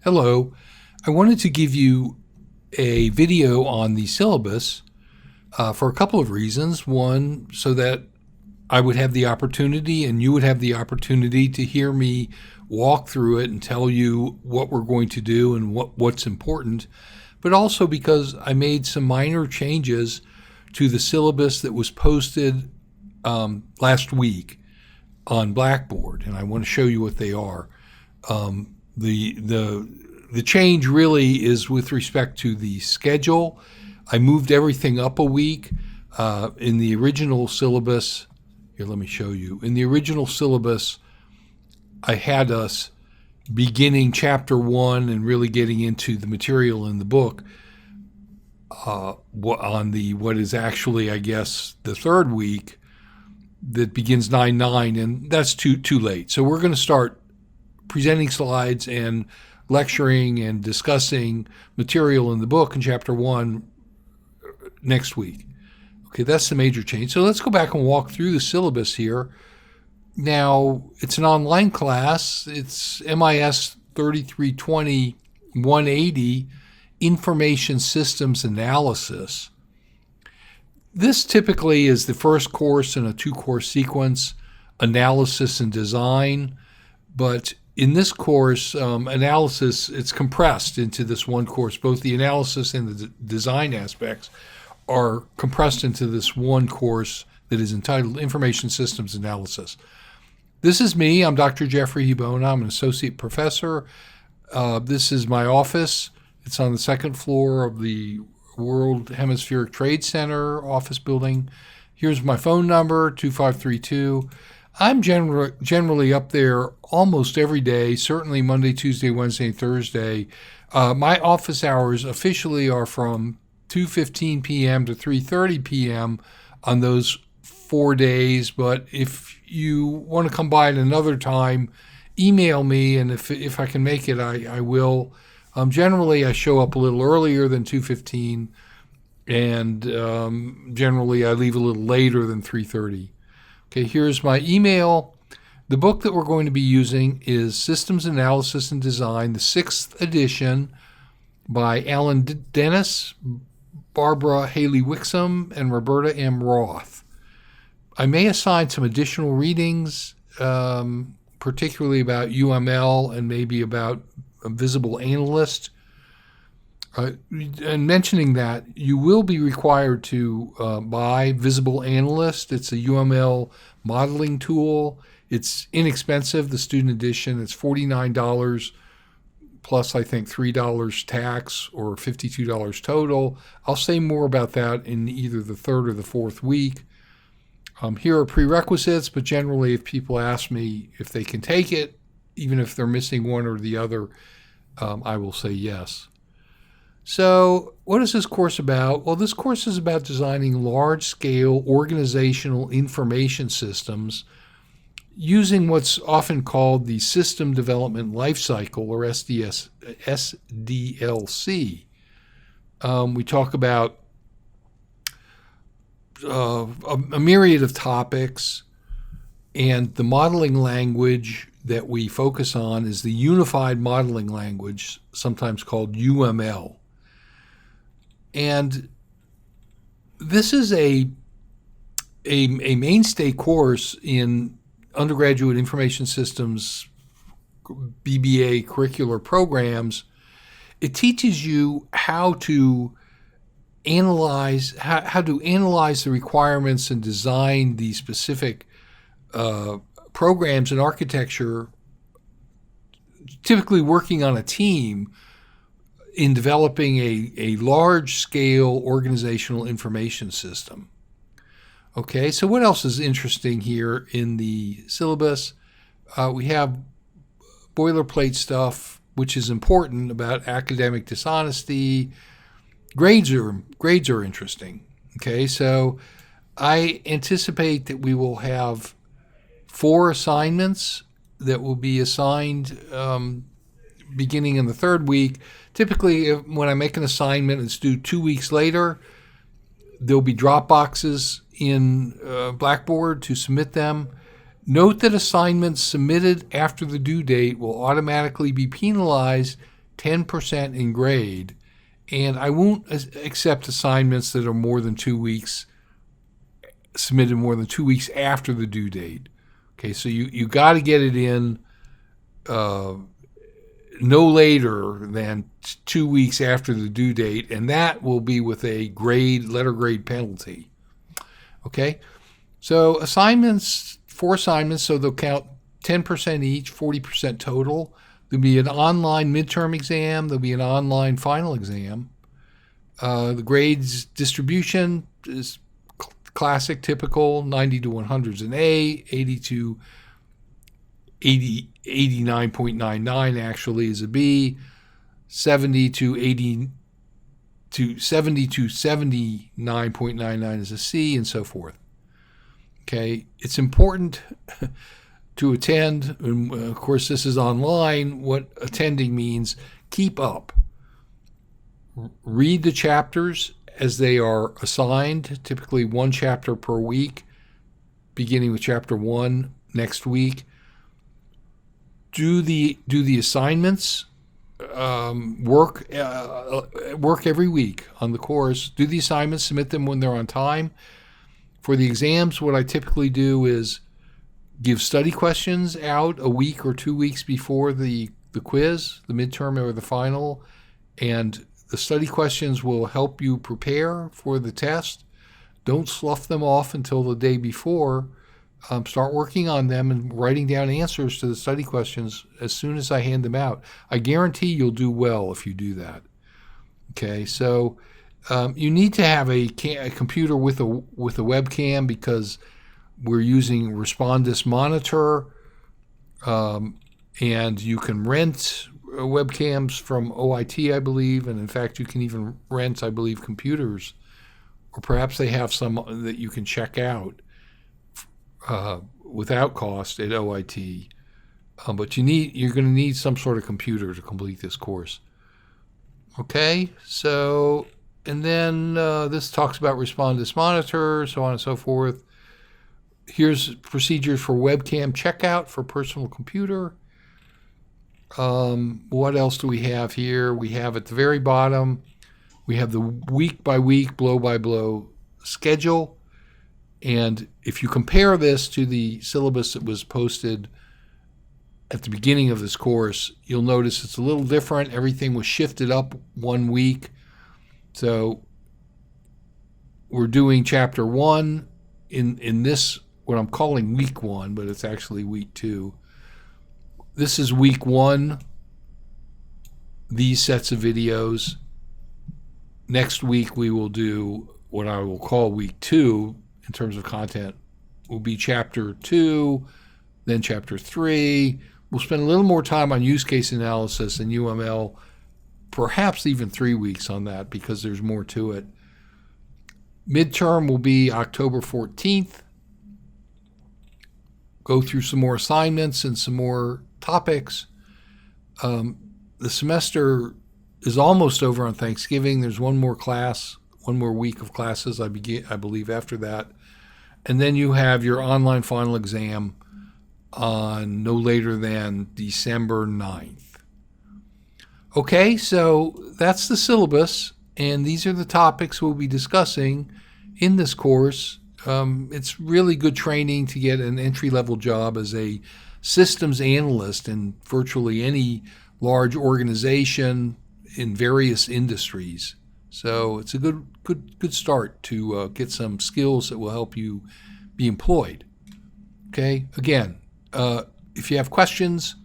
Hello. I wanted to give you a video on the syllabus for a couple of reasons. One, so that I would have the opportunity and you would have the opportunity to hear me walk through it and tell you what we're going to do and what's important, but also because I made some minor changes to the syllabus that was posted last week on Blackboard, and I want to show you what they are. The change really is with respect to the schedule. I moved everything up a week. In the original syllabus, here, let me show you. In the original syllabus, I had us beginning chapter 1 and really getting into the material in the book on what is actually, I guess, the third week that begins 9/9, and that's too late. So we're going to start presenting slides and lecturing and discussing material in the book in chapter 1 next week. Okay, that's the major change. So let's go back and walk through the syllabus here. Now, it's an online class. It's MIS 3320 180, Information Systems Analysis. This typically is the first course in a 2-course sequence, analysis and design. But in this course, analysis, it's compressed into this one course. Both the analysis and the design aspects are compressed into this one course that is entitled Information Systems Analysis. This is me. I'm Dr. Jeffrey Hibona. I'm an associate professor. This is my office. It's on the second floor of the World Hemispheric Trade Center office building. Here's my phone number, 2532. I'm generally up there almost every day, certainly Monday, Tuesday, Wednesday, and Thursday. My office hours officially are from 2:15 p.m. to 3:30 p.m. on those 4 days, but if you want to come by at another time, email me, and if I can make it, I will. Generally, I show up a little earlier than 2:15, and generally I leave a little later than 3:30. Okay, here's my email. The book that we're going to be using is Systems Analysis and Design, the 6th edition, by Alan Dennis, Barbara Haley Wixom, and Roberta M. Roth. I may assign some additional readings, particularly about UML and maybe about a visible analyst. And mentioning that, you will be required to buy Visible Analyst. It's a UML modeling tool. It's inexpensive, the student edition. It's $49 plus, I think, $3 tax, or $52 total. I'll say more about that in either the third or the fourth week. Here are prerequisites, but generally if people ask me if they can take it, even if they're missing one or the other, I will say yes. So what is this course about? Well, this course is about designing large-scale organizational information systems using what's often called the System Development Lifecycle, or SDLC. We talk about a myriad of topics, and the modeling language that we focus on is the Unified Modeling Language, sometimes called UML. And this is a mainstay course in undergraduate information systems, BBA curricular programs. It teaches you how to analyze the requirements and design the specific programs and architecture, typically working on a team in developing a large-scale organizational information system. Okay, so what else is interesting here in the syllabus? We have boilerplate stuff, which is important, about academic dishonesty. Grades are interesting. Okay, so I anticipate that we will have 4 assignments that will be assigned beginning in the third week. Typically, when I make an assignment, it's due 2 weeks later. There'll be drop boxes in Blackboard to submit them. Note that assignments submitted after the due date will automatically be penalized 10% in grade, and I won't accept assignments that are more than 2 weeks, submitted more than 2 weeks after the due date. Okay, so you got to get it in no later than 2 weeks after the due date, and that will be with a letter grade penalty. Okay, so assignments, 4 assignments, so they'll count 10% each, 40% total. There'll be an online midterm exam. There'll be an online final exam. The grades distribution is classic, typical, 90 to 100 is an A, 80 to 89.99 actually is a B, 70 to 79.99 is a C, and so forth. Okay, it's important to attend, and of course this is online. What attending means: keep up. Read the chapters as they are assigned, typically 1 chapter per week, beginning with chapter 1 next week. Do the assignments, work every week on the course. Do the assignments, submit them when they're on time. For the exams, what I typically do is give study questions out a week or 2 weeks before the quiz, the midterm or the final, and the study questions will help you prepare for the test. Don't slough them off until the day before. Start working on them and writing down answers to the study questions as soon as I hand them out. I guarantee you'll do well if you do that. Okay, so you need to have a computer with a webcam, because we're using Respondus Monitor, and you can rent webcams from OIT, I believe, and in fact you can even rent, I believe, computers, or perhaps they have some that you can check out without cost at OIT. But you're going to need some sort of computer to complete this course. Okay, so, and then this talks about Respondus Monitor, so on and so forth. Here's procedures for webcam checkout for personal computer. What else do we have here? We have at the very bottom, we have the week by week, blow by blow schedule. And if you compare this to the syllabus that was posted at the beginning of this course, you'll notice it's a little different. Everything was shifted up 1 week. So we're doing chapter 1 in this, what I'm calling week 1, but it's actually week 2. This is week 1, these sets of videos. Next week we will do what I will call week 2 in terms of content. Will be chapter 2, then chapter 3. We'll spend a little more time on use case analysis and UML, perhaps even 3 weeks on that, because there's more to it. Midterm will be October 14th. Go through some more assignments and some more topics. The semester is almost over on Thanksgiving. There's one more week of classes, I believe, after that. And then you have your online final exam on no later than December 9th. Okay, so that's the syllabus, and these are the topics we'll be discussing in this course. It's really good training to get an entry-level job as a systems analyst in virtually any large organization in various industries. So it's a good start to get some skills that will help you be employed. Okay, again, if you have questions,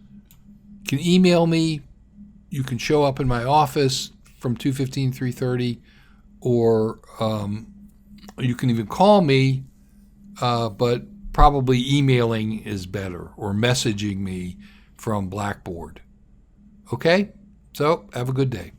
you can email me. You can show up in my office from 2:15 to 3:30, or you can even call me, but probably emailing is better, or messaging me from Blackboard. Okay, so have a good day.